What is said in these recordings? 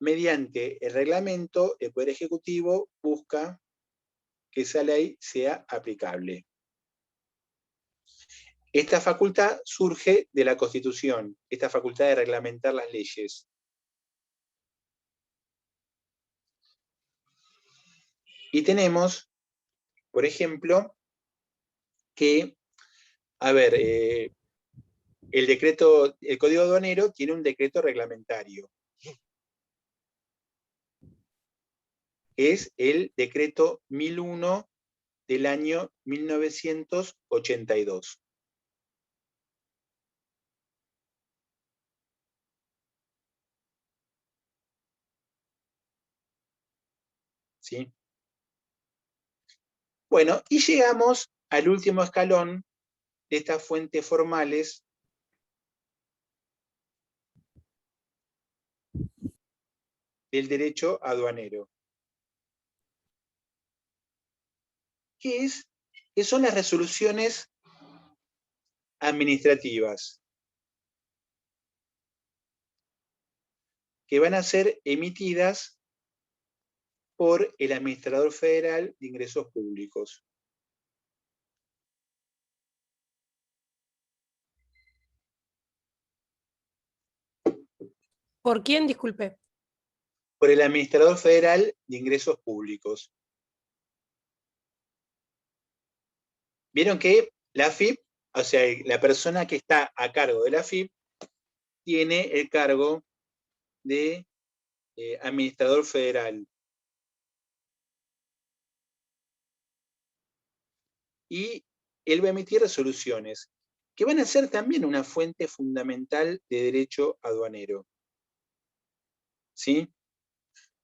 mediante el reglamento, el Poder Ejecutivo busca que esa ley sea aplicable. Esta facultad surge de la Constitución, esta facultad de reglamentar las leyes. Y tenemos, por ejemplo, que, a ver, el Código Aduanero tiene un decreto reglamentario. Es el decreto 1001 del año 1982. ¿Sí? Bueno, y llegamos al último escalón de estas fuentes formales del derecho aduanero, que son las resoluciones administrativas, que van a ser emitidas por el Administrador Federal de Ingresos Públicos. ¿Por quién? Disculpe. Por el Administrador Federal de Ingresos Públicos. Vieron que la AFIP, o sea, la persona que está a cargo de la AFIP, tiene el cargo de Administrador Federal. Y él va a emitir resoluciones, que van a ser también una fuente fundamental de derecho aduanero. ¿Sí?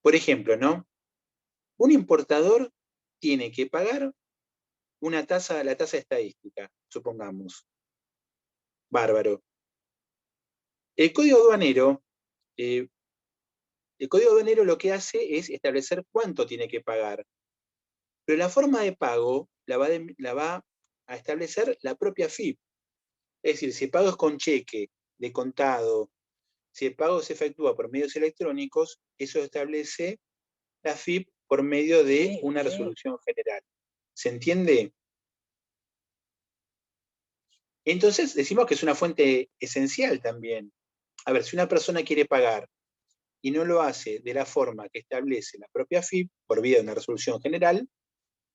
Por ejemplo, ¿no? Un importador tiene que pagar la tasa estadística, supongamos. Bárbaro. El Código Aduanero lo que hace es establecer cuánto tiene que pagar. Pero la forma de pago la va a establecer la propia AFIP. Es decir, si el pago es con cheque, de contado, si el pago se efectúa por medios electrónicos, eso establece la AFIP por medio de una resolución general. ¿Se entiende? Entonces decimos que es una fuente esencial también. A ver, si una persona quiere pagar y no lo hace de la forma que establece la propia AFIP, por vía de una resolución general,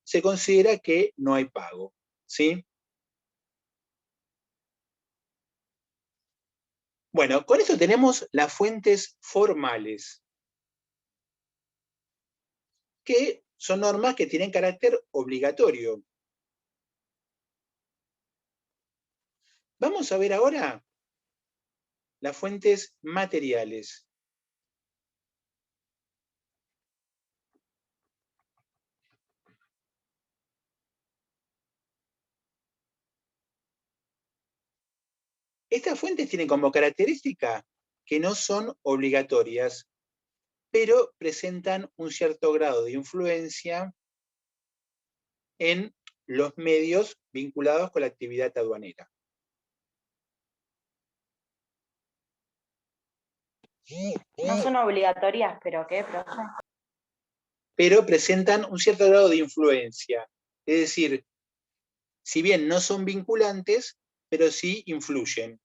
se considera que no hay pago. ¿Sí? Bueno, con esto tenemos las fuentes formales, que son normas que tienen carácter obligatorio. Vamos a ver ahora las fuentes materiales. Estas fuentes tienen como característica que no son obligatorias, pero presentan un cierto grado de influencia en los medios vinculados con la actividad aduanera. No son obligatorias, pero ¿qué, profe? Pero presentan un cierto grado de influencia. Es decir, si bien no son vinculantes, pero sí influyen.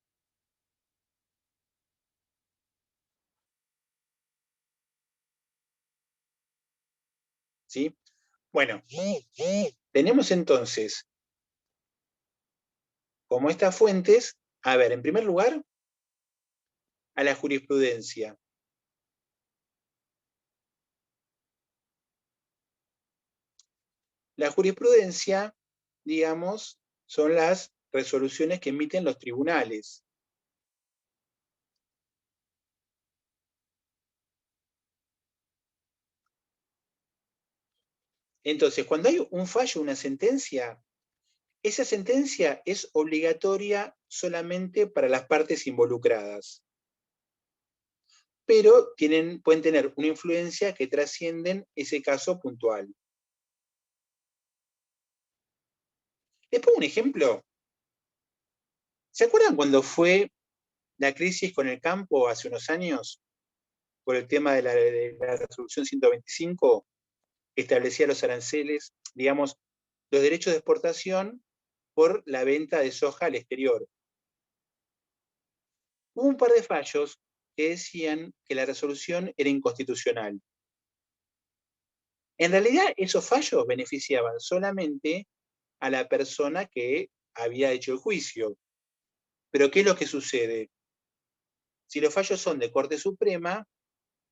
¿Sí? Bueno, tenemos entonces como estas fuentes, a ver, en primer lugar, a la jurisprudencia. La jurisprudencia, digamos, son las resoluciones que emiten los tribunales. Entonces, cuando hay un fallo, una sentencia, esa sentencia es obligatoria solamente para las partes involucradas. Pero pueden tener una influencia que trascienden ese caso puntual. Les pongo un ejemplo. ¿Se acuerdan cuando fue la crisis con el campo hace unos años? por el tema de la resolución 125, establecía los aranceles, digamos, los derechos de exportación por la venta de soja al exterior. Hubo un par de fallos que decían que la resolución era inconstitucional. En realidad, esos fallos beneficiaban solamente a la persona que había hecho el juicio. Pero ¿qué es lo que sucede? Si los fallos son de Corte Suprema,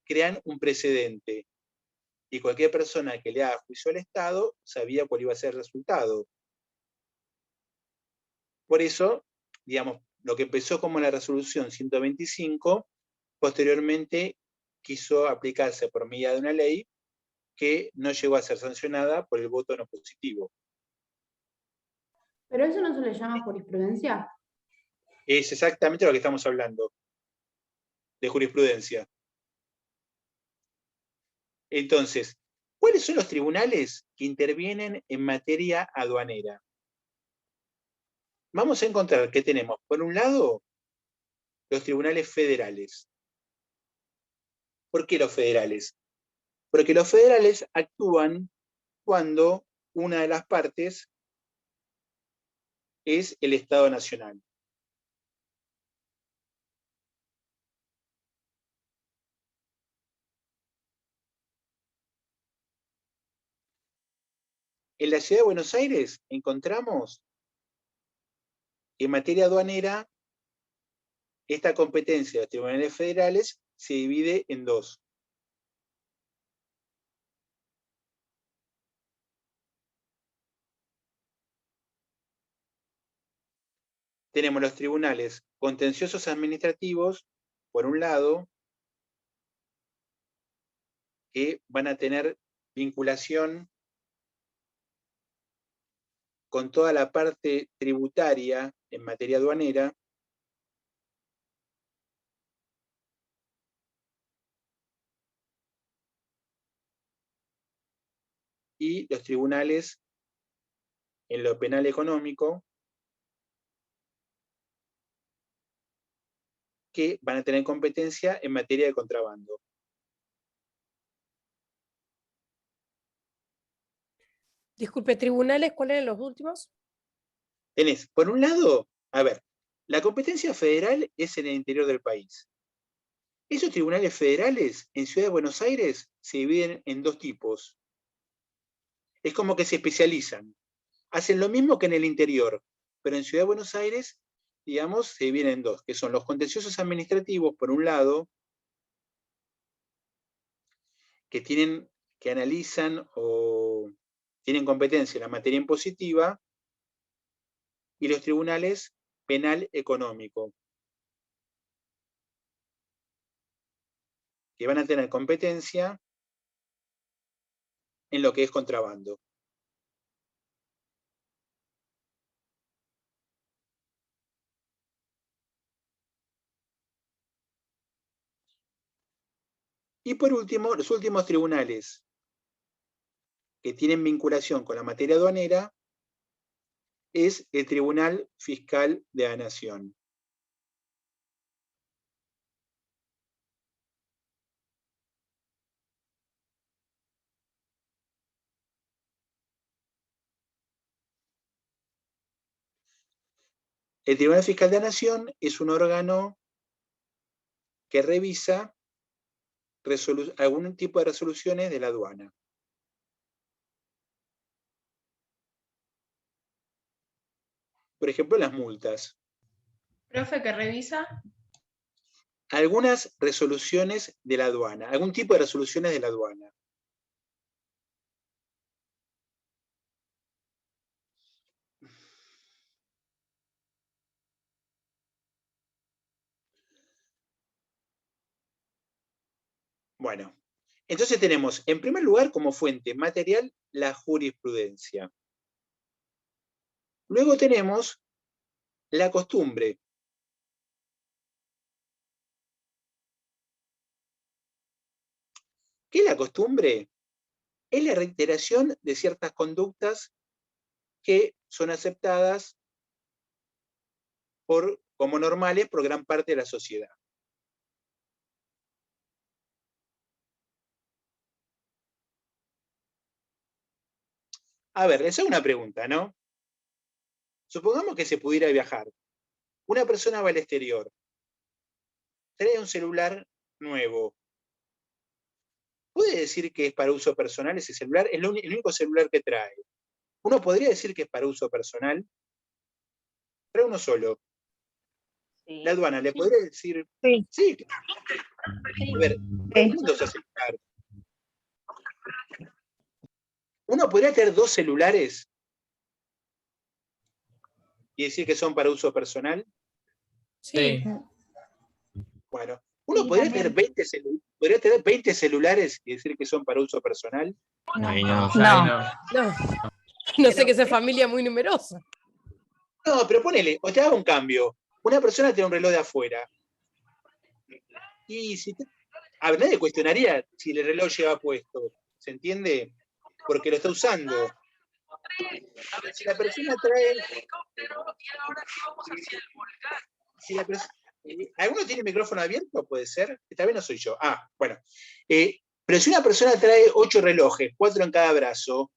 crean un precedente. Y cualquier persona que le haga juicio al Estado sabía cuál iba a ser el resultado. Por eso, digamos, lo que empezó como la resolución 125, posteriormente quiso aplicarse por medida de una ley que no llegó a ser sancionada por el voto no positivo. ¿Pero eso no se le llama jurisprudencia? Es exactamente lo que estamos hablando, de jurisprudencia. Entonces, ¿cuáles son los tribunales que intervienen en materia aduanera? Vamos a encontrar que tenemos, por un lado, los tribunales federales. ¿Por qué los federales? Porque los federales actúan cuando una de las partes es el Estado Nacional. En la ciudad de Buenos Aires encontramos en materia aduanera esta competencia de los tribunales federales se divide en dos. Tenemos los tribunales contenciosos administrativos, por un lado, que van a tener vinculación con toda la parte tributaria en materia aduanera, y los tribunales en lo penal económico, que van a tener competencia en materia de contrabando. Disculpe, tribunales, ¿cuáles eran los últimos? Tenés, por un lado, a ver, la competencia federal es en el interior del país. Esos tribunales federales en Ciudad de Buenos Aires se dividen en dos tipos. Es como que se especializan. Hacen lo mismo que en el interior, pero en Ciudad de Buenos Aires, digamos, se dividen en dos, que son los contenciosos administrativos, por un lado, que analizan o tienen competencia en la materia impositiva, y los tribunales penal económico, que van a tener competencia en lo que es contrabando. Y por último, los últimos tribunales que tienen vinculación con la materia aduanera es el Tribunal Fiscal de la Nación. El Tribunal Fiscal de la Nación es un órgano que revisa algún tipo de resoluciones de la aduana. Por ejemplo, las multas. Profe, ¿que revisa? Algunas resoluciones de la aduana, algún tipo de resoluciones de la aduana. Bueno, entonces tenemos, en primer lugar, como fuente material, la jurisprudencia. Luego tenemos la costumbre. ¿Qué es la costumbre? Es la reiteración de ciertas conductas que son aceptadas como normales por gran parte de la sociedad. A ver, les hago una pregunta, ¿no? Supongamos que se pudiera viajar. Una persona va al exterior, trae un celular nuevo. ¿Puede decir que es para uso personal ese celular? Es el único celular que trae. ¿Uno podría decir que es para uso personal? Trae uno solo. Sí. La aduana, ¿le Sí. podría decir? Sí. Sí. Sí. A ver, todo el mundo usa celular. ¿Uno podría tener dos celulares y decir que son para uso personal? Sí. Bueno, ¿uno Sí, podría también. tener 20 celulares y decir que son para uso personal? Ahí no, No. ahí no. No, no sé que sea familia muy numerosa. No, pero ponele, o te hago un cambio. Una persona tiene un reloj de afuera. Y a ver, nadie cuestionaría si el reloj lleva puesto. ¿Se entiende? Porque lo está usando. Si la persona trae. Si la ¿Alguno tiene el micrófono abierto? ¿Puede ser? Esta vez no soy yo. Ah, bueno. Pero si una persona trae 8 relojes, 4 en cada brazo,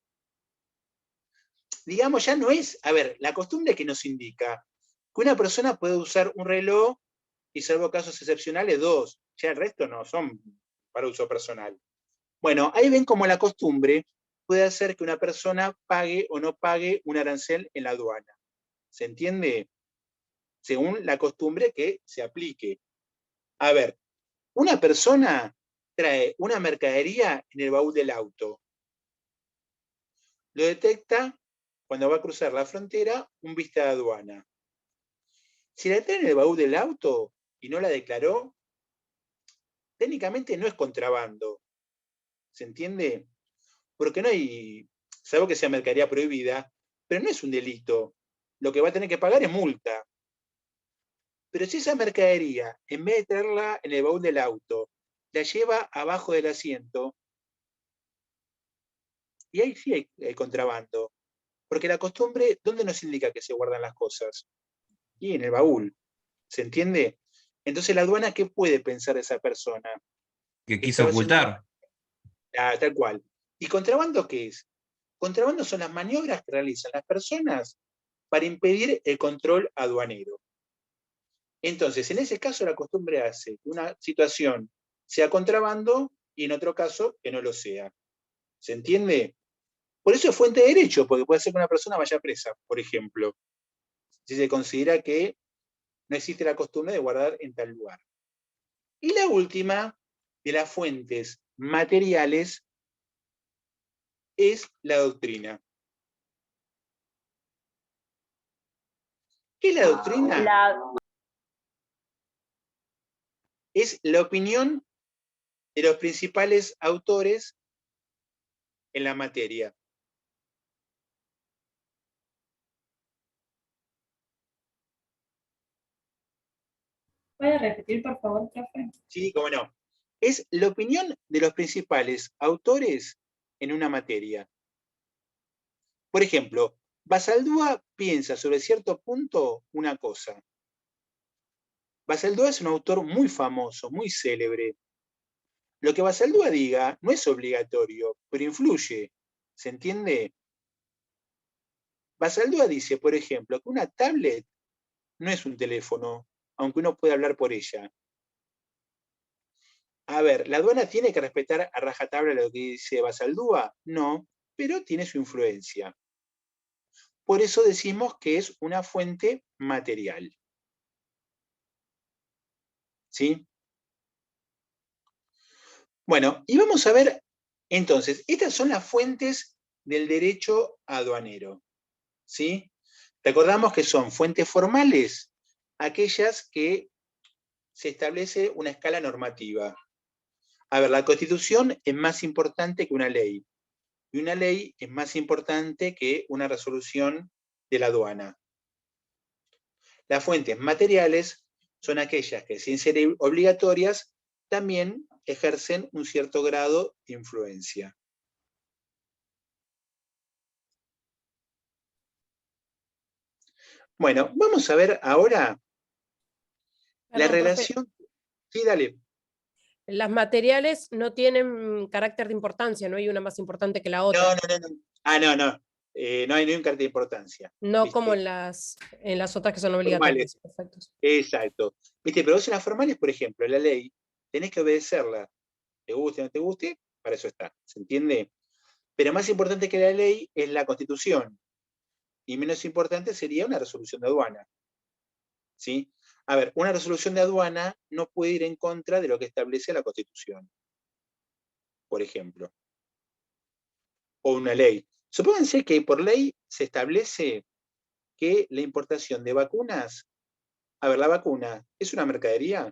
digamos, ya no es. A ver, la costumbre que nos indica que una persona puede usar un reloj y, salvo casos excepcionales, 2. Ya el resto no son para uso personal. Bueno, ahí ven cómo la costumbre puede hacer que una persona pague o no pague un arancel en la aduana. ¿Se entiende? Según la costumbre que se aplique. A ver, una persona trae una mercadería en el baúl del auto. Lo detecta cuando va a cruzar la frontera un vista de aduana. Si la trae en el baúl del auto y no la declaró, técnicamente no es contrabando. ¿Se entiende? Porque no hay, salvo que sea mercadería prohibida, pero no es un delito. Lo que va a tener que pagar es multa. Pero si esa mercadería, en vez de traerla en el baúl del auto, la lleva abajo del asiento, y ahí sí hay contrabando. Porque la costumbre, ¿dónde nos indica que se guardan las cosas? Y en el baúl. ¿Se entiende? Entonces la aduana, ¿qué puede pensar esa persona? Que quiso ocultar. Tal cual. ¿Y contrabando qué es? Contrabando son las maniobras que realizan las personas para impedir el control aduanero. Entonces, en ese caso, la costumbre hace que una situación sea contrabando y en otro caso que no lo sea. ¿Se entiende? Por eso es fuente de derecho, porque puede ser que una persona vaya presa, por ejemplo, si se considera que no existe la costumbre de guardar en tal lugar. Y la última de las fuentes materiales es la doctrina. ¿Qué es la doctrina? Es la opinión de los principales autores en la materia. ¿Puede repetir, por favor, profe? Sí, cómo no. Es la opinión de los principales autores en una materia. Por ejemplo, Basaldúa piensa sobre cierto punto una cosa. Basaldúa es un autor muy famoso, muy célebre. Lo que Basaldúa diga no es obligatorio, pero influye. ¿Se entiende? Basaldúa dice, por ejemplo, que una tablet no es un teléfono, aunque uno puede hablar por ella. A ver, ¿la aduana tiene que respetar a rajatabla lo que dice Basaldúa? No, pero tiene su influencia. Por eso decimos que es una fuente material. ¿Sí? Bueno, y vamos a ver, entonces, estas son las fuentes del derecho aduanero. ¿Sí? Recordamos que son fuentes formales, aquellas que se establece una escala normativa. A ver, la Constitución es más importante que una ley, y una ley es más importante que una resolución de la aduana. Las fuentes materiales son aquellas que, sin ser obligatorias, también ejercen un cierto grado de influencia. Bueno, vamos a ver ahora la Perdón, profe. relación. Sí, dale. Las materiales no tienen carácter de importancia, no hay una más importante que la No, otra. no, no, no. Ah, no, no. no hay un cartel de importancia. No ¿viste? como en las otras que son Formales. obligatorias. Perfecto. Exacto. ¿Viste? Pero vos en las formales, por ejemplo, la ley, tenés que obedecerla. Te guste o no te guste, para eso está. ¿Se entiende? Pero más importante que la ley es la Constitución. Y menos importante sería una resolución de aduana. ¿Sí? A ver, una resolución de aduana no puede ir en contra de lo que establece la Constitución, por ejemplo. O una ley. Supónganse que por ley se establece que la importación de vacunas, a ver, la vacuna, ¿es una mercadería?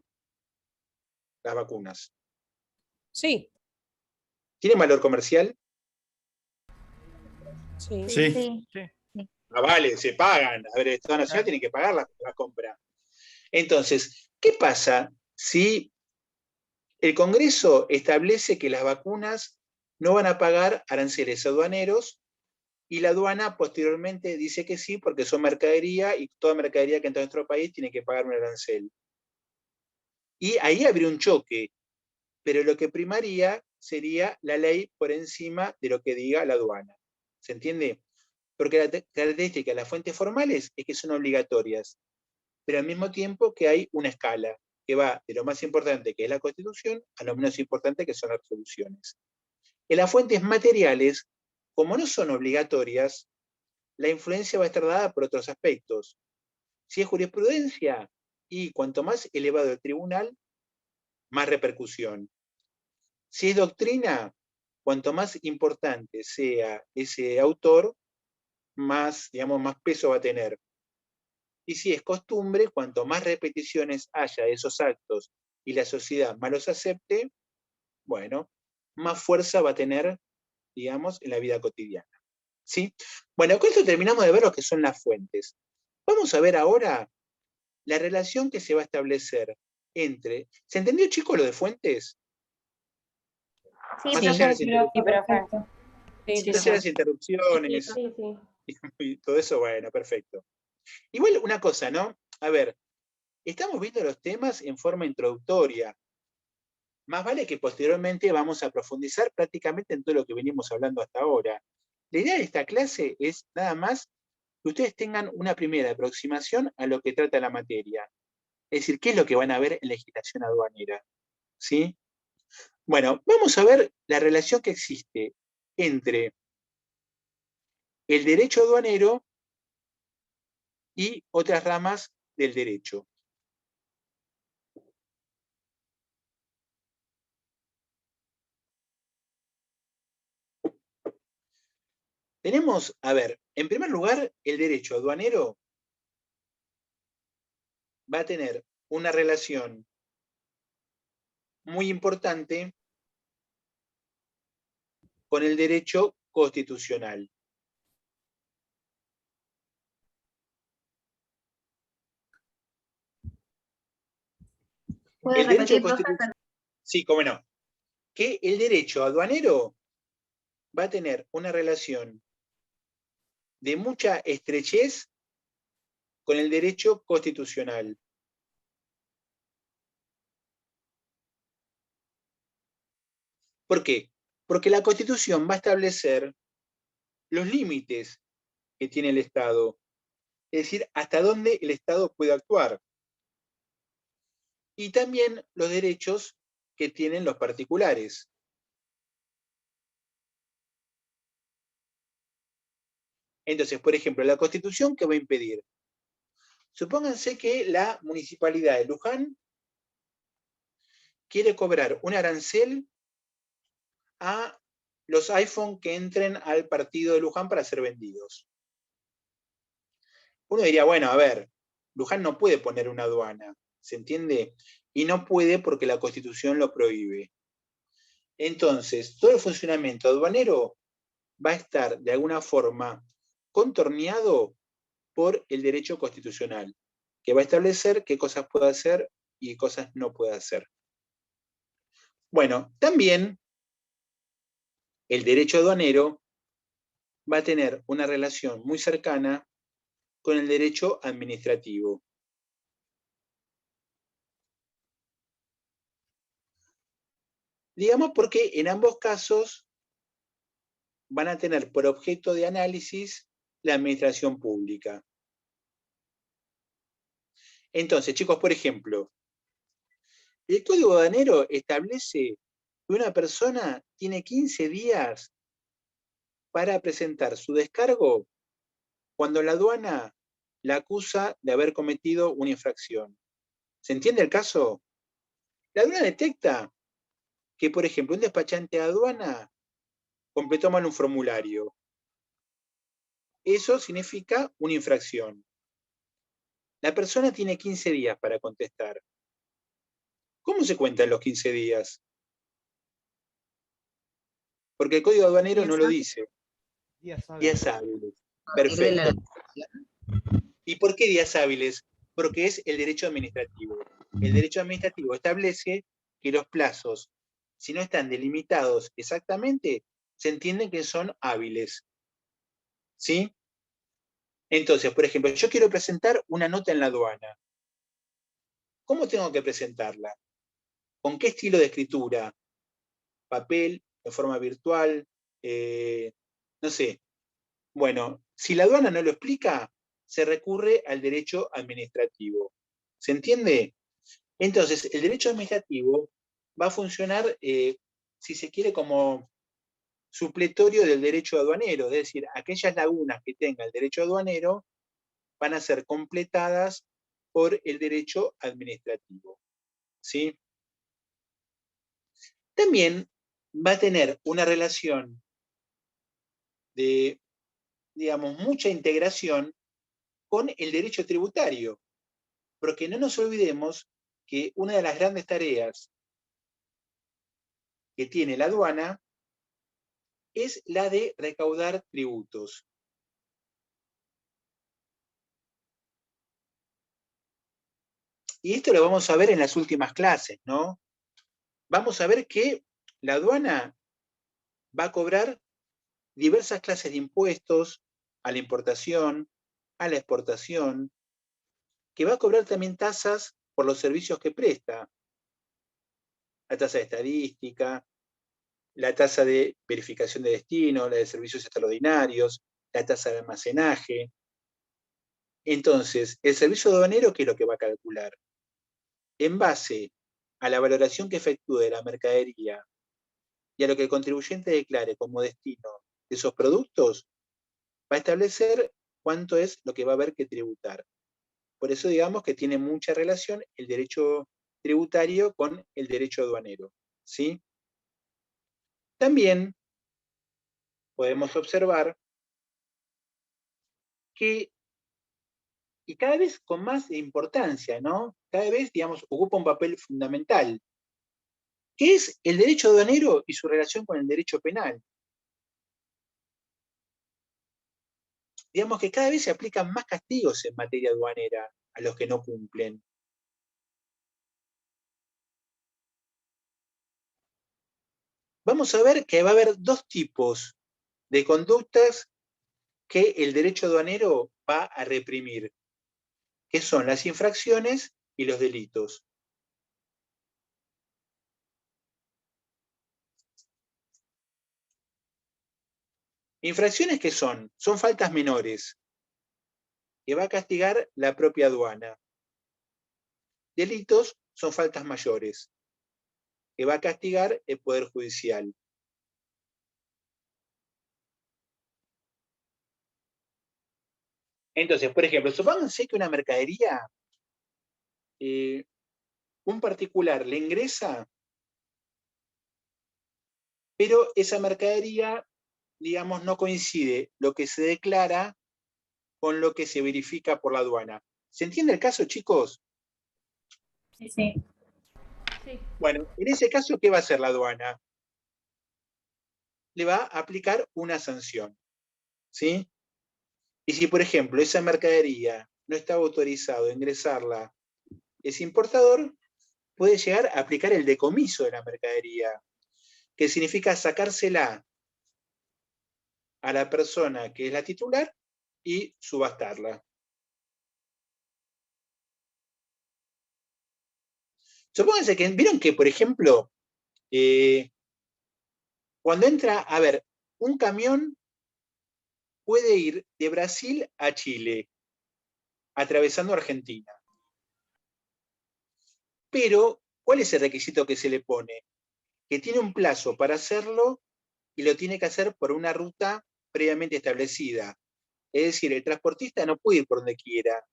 Las vacunas. Sí, ¿Tiene valor comercial? sí. Sí. Sí. Ah, vale, se pagan. A ver, el Estado Nacional tiene que pagar la compra. Entonces, ¿qué pasa si el Congreso establece que las vacunas no van a pagar aranceles aduaneros y la aduana posteriormente dice que sí porque son mercadería y toda mercadería que entra a nuestro país tiene que pagar un arancel? Y ahí habría un choque, pero lo que primaría sería la ley por encima de lo que diga la aduana. ¿Se entiende? Porque la característica de las fuentes formales es que son obligatorias, pero al mismo tiempo que hay una escala que va de lo más importante, que es la Constitución, a lo menos importante, que son las resoluciones. En las fuentes materiales, como no son obligatorias, la influencia va a estar dada por otros aspectos. Si es jurisprudencia, y cuanto más elevado el tribunal, más repercusión. Si es doctrina, cuanto más importante sea ese autor, más, digamos, más peso va a tener. Y si es costumbre, cuanto más repeticiones haya de esos actos y la sociedad más los acepte, bueno, más fuerza va a tener, digamos, en la vida cotidiana. ¿Sí? Bueno, con esto terminamos de ver lo que son las fuentes. Vamos a ver ahora la relación que se va a establecer entre... ¿Se entendió, chicos, lo de fuentes? Sí, Más Sí, allá de profe. las, sí, Sí, profe. perfecto. Sí, Sí, más allá de las profe. interrupciones Sí, sí. y todo eso, bueno, perfecto. Igual una cosa, ¿no? A ver, estamos viendo los temas en forma introductoria. Más vale que posteriormente vamos a profundizar prácticamente en todo lo que venimos hablando hasta ahora. La idea de esta clase es nada más que ustedes tengan una primera aproximación a lo que trata la materia. Es decir, qué es lo que van a ver en legislación aduanera. ¿Sí? Bueno, vamos a ver la relación que existe entre el derecho aduanero y otras ramas del derecho. Tenemos, a ver, en primer lugar, el derecho aduanero va a tener una relación muy importante con el derecho constitucional. ¿Puede El derecho repetir, profe? constitucional, sí, cómo no, que el derecho aduanero va a tener una relación de mucha estrechez con el derecho constitucional. ¿Por qué? Porque la Constitución va a establecer los límites que tiene el Estado, es decir, hasta dónde el Estado puede actuar. Y también los derechos que tienen los particulares. Entonces, por ejemplo, la Constitución, ¿qué va a impedir? Supónganse que la Municipalidad de Luján quiere cobrar un arancel a los iPhone que entren al partido de Luján para ser vendidos. Uno diría, bueno, a ver, Luján no puede poner una aduana, ¿se entiende? Y no puede porque la Constitución lo prohíbe. Entonces, todo el funcionamiento aduanero va a estar de alguna forma contorneado por el derecho constitucional, que va a establecer qué cosas puede hacer y qué cosas no puede hacer. Bueno, también el derecho aduanero va a tener una relación muy cercana con el derecho administrativo. Digamos porque en ambos casos van a tener por objeto de análisis la administración pública. Entonces, chicos, por ejemplo, el Código Aduanero establece que una persona tiene 15 días para presentar su descargo cuando la aduana la acusa de haber cometido una infracción. ¿Se entiende el caso? La aduana detecta que, por ejemplo, un despachante de aduana completó mal un formulario. Eso significa una infracción. La persona tiene 15 días para contestar. ¿Cómo se cuentan los 15 días? Porque el Código Aduanero no lo dice. Días hábiles. Días hábiles. Perfecto. ¿Y por qué días hábiles? Porque es el derecho administrativo. El derecho administrativo establece que los plazos, si no están delimitados exactamente, se entienden que son hábiles. ¿Sí? Entonces, por ejemplo, yo quiero presentar una nota en la aduana. ¿Cómo tengo que presentarla? ¿Con qué estilo de escritura? ¿Papel? ¿En forma virtual? No sé. Bueno, si la aduana no lo explica, se recurre al derecho administrativo. ¿Se entiende? Entonces, el derecho administrativo va a funcionar, si se quiere, como supletorio del derecho aduanero, es decir, aquellas lagunas que tenga el derecho aduanero van a ser completadas por el derecho administrativo. ¿Sí? También va a tener una relación de, digamos, mucha integración con el derecho tributario, porque no nos olvidemos que una de las grandes tareas que tiene la aduana es la de recaudar tributos. Y esto lo vamos a ver en las últimas clases, ¿no? Vamos a ver que la aduana va a cobrar diversas clases de impuestos a la importación, a la exportación, que va a cobrar también tasas por los servicios que presta. La tasa de estadística, la tasa de verificación de destino, la de servicios extraordinarios, la tasa de almacenaje. Entonces, el servicio aduanero, ¿qué es lo que va a calcular? En base a la valoración que efectúe de la mercadería y a lo que el contribuyente declare como destino de esos productos, va a establecer cuánto es lo que va a haber que tributar. Por eso digamos que tiene mucha relación el derecho tributario con el derecho aduanero. ¿Sí? También podemos observar que, y cada vez con más importancia, ¿no? Cada vez, digamos, ocupa un papel fundamental, que es el derecho aduanero y su relación con el derecho penal. Digamos que cada vez se aplican más castigos en materia aduanera a los que no cumplen. Vamos a ver que va a haber dos tipos de conductas que el derecho aduanero va a reprimir, que son las infracciones y los delitos. Infracciones, ¿qué son? Son faltas menores, que va a castigar la propia aduana. Delitos son faltas mayores, que va a castigar el Poder Judicial. Entonces, por ejemplo, supónganse que una mercadería, un particular le ingresa, pero esa mercadería, digamos, no coincide lo que se declara con lo que se verifica por la aduana. ¿Se entiende el caso, chicos? Sí, sí. Bueno, en ese caso, ¿qué va a hacer la aduana? Le va a aplicar una sanción. ¿Sí? Y si, por ejemplo, esa mercadería no está autorizado a ingresarla ese importador, puede llegar a aplicar el decomiso de la mercadería, que significa sacársela a la persona que es la titular y subastarla. Supónganse que, vieron que, por ejemplo, cuando entra, a ver, un camión puede ir de Brasil a Chile, atravesando Argentina. Pero, ¿cuál es el requisito que se le pone? Que tiene un plazo para hacerlo y lo tiene que hacer por una ruta previamente establecida. Es decir, el transportista no puede ir por donde quiera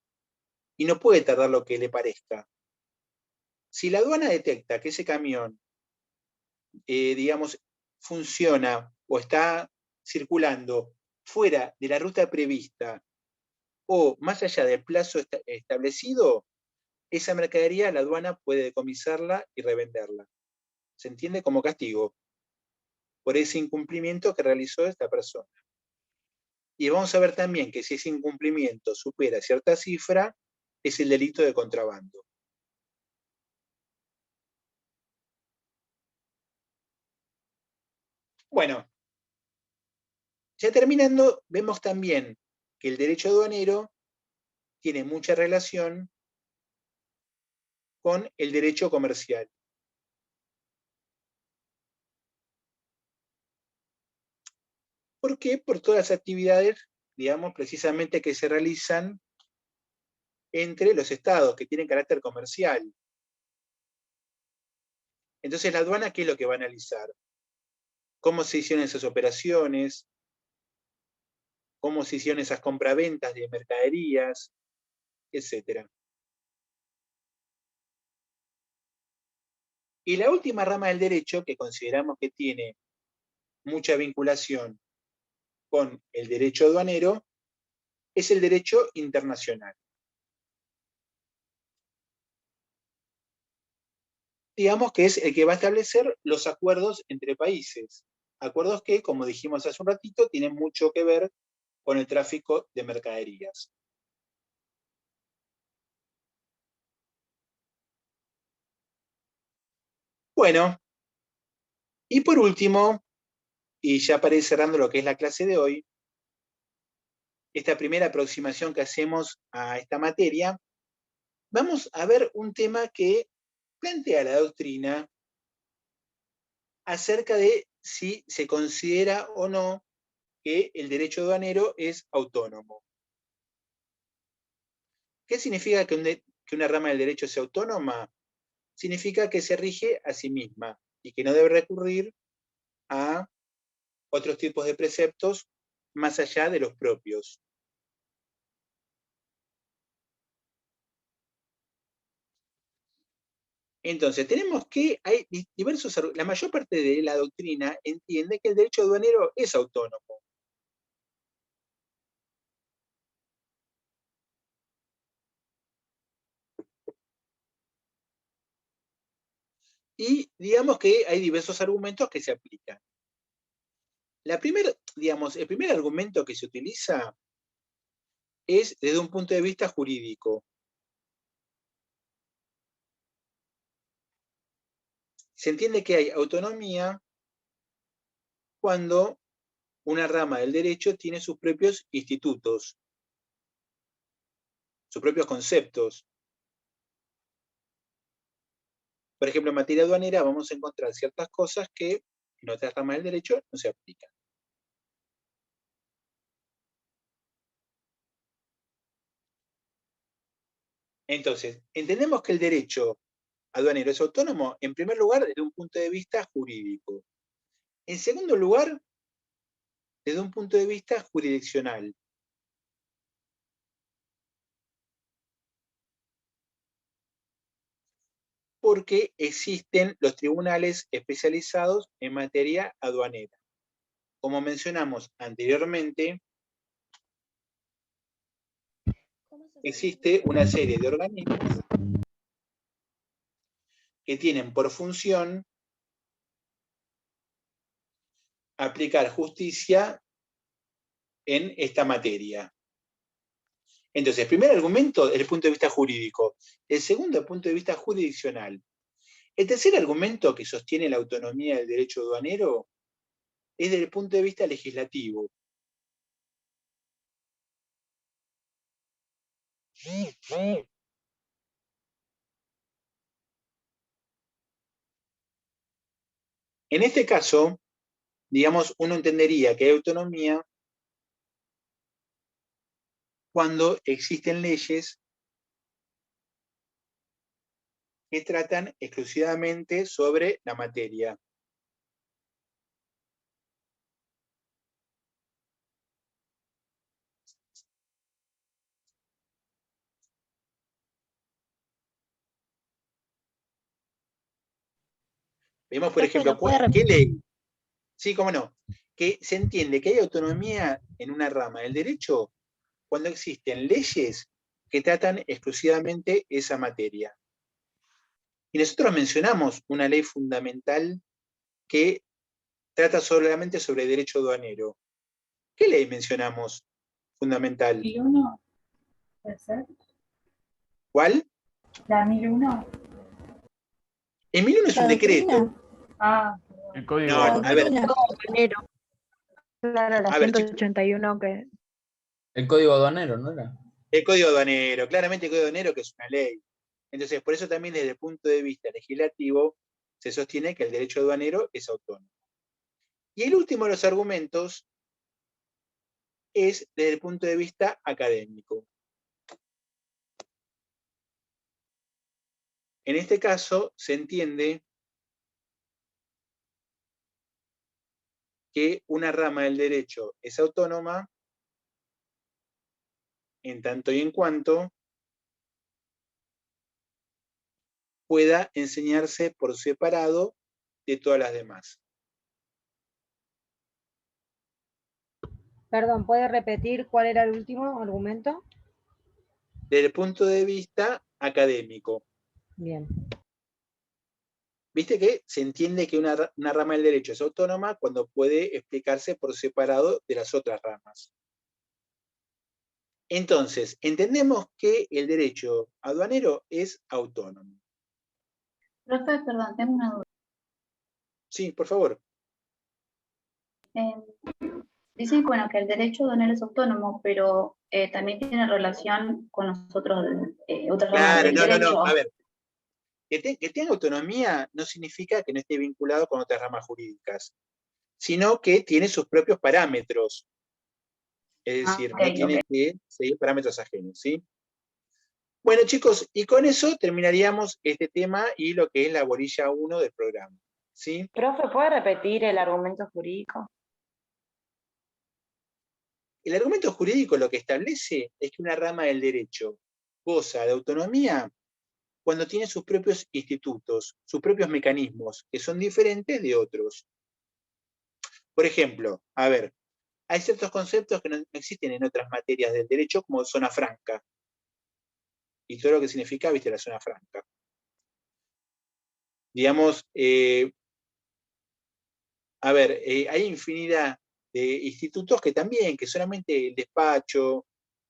y no puede tardar lo que le parezca. Si la aduana detecta que ese camión, digamos, funciona o está circulando fuera de la ruta prevista o más allá del plazo establecido, esa mercadería la aduana puede decomisarla y revenderla. Se entiende como castigo por ese incumplimiento que realizó esta persona. Y vamos a ver también que si ese incumplimiento supera cierta cifra, es el delito de contrabando. Bueno, ya terminando, vemos también que el derecho aduanero tiene mucha relación con el derecho comercial. ¿Por qué? Por todas las actividades, digamos, precisamente que se realizan entre los estados, que tienen carácter comercial. Entonces, la aduana, ¿qué es lo que va a analizar? ¿Cómo se hicieron esas operaciones? ¿Cómo se hicieron esas compraventas de mercaderías? Etcétera. Y la última rama del derecho, que consideramos que tiene mucha vinculación con el derecho aduanero, es el derecho internacional. Digamos que es el que va a establecer los acuerdos entre países. Acuerdos que, como dijimos hace un ratito, tienen mucho que ver con el tráfico de mercaderías. Bueno, y por último, y ya para ir cerrando lo que es la clase de hoy, esta primera aproximación que hacemos a esta materia, vamos a ver un tema que plantea la doctrina acerca de si se considera o no que el derecho aduanero es autónomo. ¿Qué significa que una rama del derecho sea autónoma? Significa que se rige a sí misma y que no debe recurrir a otros tipos de preceptos más allá de los propios. Entonces, tenemos que hay diversos, la mayor parte de la doctrina entiende que el derecho aduanero es autónomo. Y digamos que hay diversos argumentos que se aplican. El primer argumento que se utiliza es desde un punto de vista jurídico. Se entiende que hay autonomía cuando una rama del derecho tiene sus propios institutos, sus propios conceptos. Por ejemplo, en materia aduanera vamos a encontrar ciertas cosas que en otras ramas del derecho no se aplican. Entonces, entendemos que el derecho aduanero es autónomo, en primer lugar, desde un punto de vista jurídico. En segundo lugar, desde un punto de vista jurisdiccional. Porque existen los tribunales especializados en materia aduanera. Como mencionamos anteriormente, existe una serie de organismos que tienen por función aplicar justicia en esta materia. Entonces, el primer argumento desde el punto de vista jurídico, el segundo desde el punto de vista jurisdiccional. El tercer argumento que sostiene la autonomía del derecho aduanero es desde el punto de vista legislativo. En este caso, digamos, uno entendería que hay autonomía cuando existen leyes que tratan exclusivamente sobre la materia. Vemos, por Profe, ejemplo, ¿lo puede ¿qué repetir? ley? Sí, cómo no. Que se entiende que hay autonomía en una rama del derecho cuando existen leyes que tratan exclusivamente esa materia. Y nosotros mencionamos una ley fundamental que trata solamente sobre derecho aduanero. ¿Qué ley mencionamos fundamental? 1001, ¿puede ser? ¿Cuál? La 1001. En 1001 es un ¿La decreto. doctrina? Ah, El código No, La a ver, doctrina. Aduanero. Claro, la a ver, chicos, 181 que... El código aduanero, ¿no era? el Código Aduanero, claramente el Código Aduanero que es una ley. Entonces, por eso también desde el punto de vista legislativo se sostiene que el derecho aduanero es autónomo. Y el último de los argumentos es desde el punto de vista académico. En este caso, se entiende que una rama del derecho es autónoma en tanto y en cuanto pueda enseñarse por separado de todas las demás. Perdón, ¿puede repetir cuál era el último argumento? Desde el punto de vista académico. Bien. Viste que se entiende que una rama del derecho es autónoma cuando puede explicarse por separado de las otras ramas. Entonces, entendemos que el derecho aduanero es autónomo. Profe, perdón, tengo una duda. Sí, por favor. Dicen bueno, que el derecho aduanero es autónomo, pero también tiene relación con nosotros, otras ramas Claro, del no, derecho. a ver. Que tenga autonomía no significa que no esté vinculado con otras ramas jurídicas, sino que tiene sus propios parámetros. Es decir, no tiene que seguir parámetros ajenos, ¿sí? Bueno, chicos, y con eso terminaríamos este tema y lo que es la bolilla 1 del programa, ¿sí? Profe, ¿puede repetir el argumento jurídico? El argumento jurídico lo que establece es que una rama del derecho goza de autonomía cuando tiene sus propios institutos, sus propios mecanismos, que son diferentes de otros. Por ejemplo, a ver, hay ciertos conceptos que no existen en otras materias del derecho, como zona franca. Y todo lo que significa, viste, la zona franca. Digamos, a ver, hay infinidad de institutos que también, que solamente el despacho,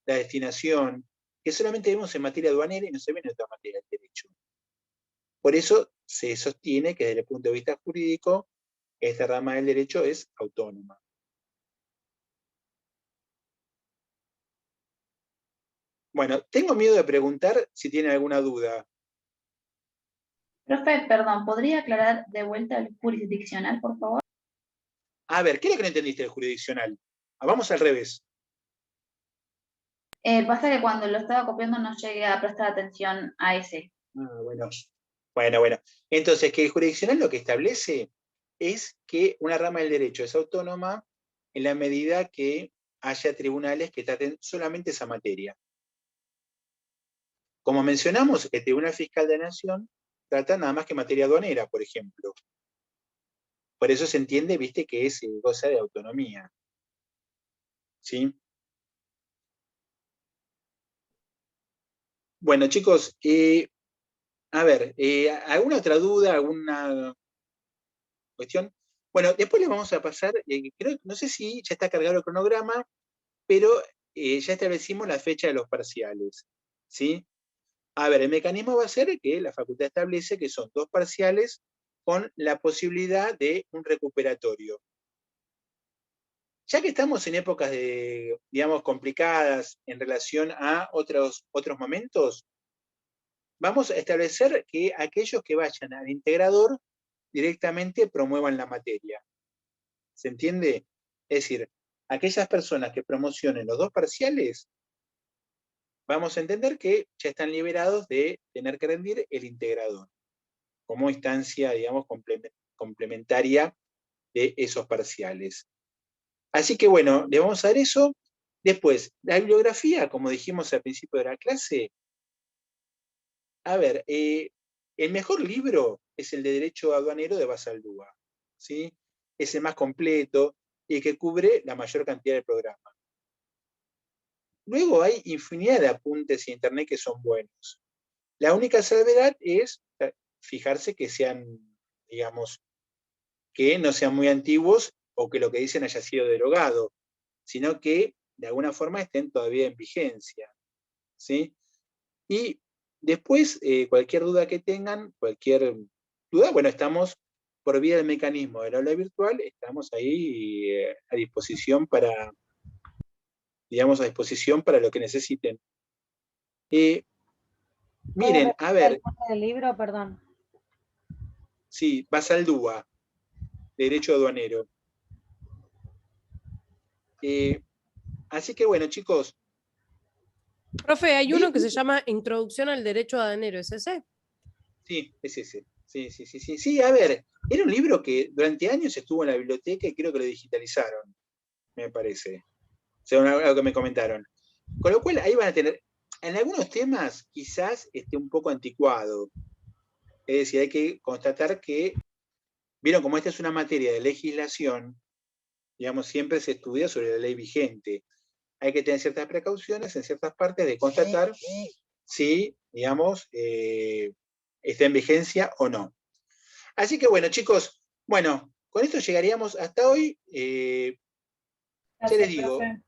la destinación, que solamente vemos en materia aduanera y no se ven en otras materias del derecho. Por eso se sostiene que desde el punto de vista jurídico, esta rama del derecho es autónoma. Bueno, tengo miedo de preguntar si tienen alguna duda. Profe, perdón, ¿podría aclarar de vuelta el jurisdiccional, por favor? A ver, ¿qué es lo que no entendiste del jurisdiccional? Vamos al revés. Pasa que cuando lo estaba copiando no llegué a prestar atención a ese. Bueno. Entonces, que el jurisdiccional lo que establece es que una rama del derecho es autónoma en la medida que haya tribunales que traten solamente esa materia. Como mencionamos, el Tribunal Fiscal de la Nación trata nada más que materia aduanera, por ejemplo. Por eso se entiende, viste, que es goza de autonomía. ¿Sí? Bueno, chicos, a ver, ¿alguna otra duda, alguna cuestión? Bueno, después les vamos a pasar, no sé si ya está cargado el cronograma, pero ya establecimos la fecha de los parciales. ¿Sí? A ver, el mecanismo va a ser que la facultad establece que son 2 parciales con la posibilidad de un recuperatorio. Ya que estamos en épocas de, digamos, complicadas en relación a otros momentos, vamos a establecer que aquellos que vayan al integrador directamente promuevan la materia. ¿Se entiende? Es decir, aquellas personas que promocionen los 2 parciales, vamos a entender que ya están liberados de tener que rendir el integrador, como instancia, digamos, complementaria de esos parciales. Así que bueno, le vamos a dar eso. Después, la bibliografía, como dijimos al principio de la clase, a ver, el mejor libro es el de Derecho Aduanero de Basaldúa, ¿sí? Es el más completo y que cubre la mayor cantidad del programa. Luego hay infinidad de apuntes en internet que son buenos. La única salvedad es fijarse que sean, digamos, que no sean muy antiguos o que lo que dicen haya sido derogado, sino que de alguna forma estén todavía en vigencia, ¿sí? Y después, cualquier duda que tengan, cualquier duda, bueno, estamos por vía del mecanismo del aula virtual, estamos ahí a disposición para, digamos, a disposición para lo que necesiten. Miren, a ver, El libro, perdón. sí, Basaldúa, Derecho Aduanero. Así que bueno, chicos. Profe, hay uno que se llama Introducción al Derecho Aduanero, ¿es ese? Sí, es ese. Sí. Sí, a ver, era un libro que durante años estuvo en la biblioteca y creo que lo digitalizaron, me parece. Según algo que me comentaron. Con lo cual, ahí van a tener, en algunos temas quizás esté un poco anticuado. Es decir, hay que constatar que, vieron, como esta es una materia de legislación, digamos, siempre se estudia sobre la ley vigente. Hay que tener ciertas precauciones en ciertas partes de constatar si, digamos, está en vigencia o no. Así que bueno, chicos, bueno, con esto llegaríamos hasta hoy. Ya les digo, profe.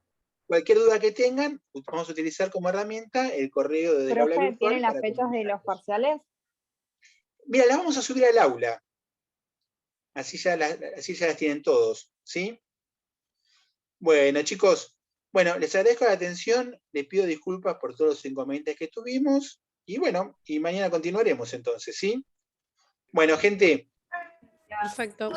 cualquier duda que tengan, vamos a utilizar como herramienta el correo del aula Profe, virtual. ¿tienen las para fechas de los comunicarnos. parciales? Mira, las vamos a subir al aula. Así ya las tienen todos, ¿sí? Bueno, chicos, bueno, les agradezco la atención, les pido disculpas por todos los inconvenientes que tuvimos, y bueno, y mañana continuaremos entonces, ¿sí? Bueno, gente. Perfecto.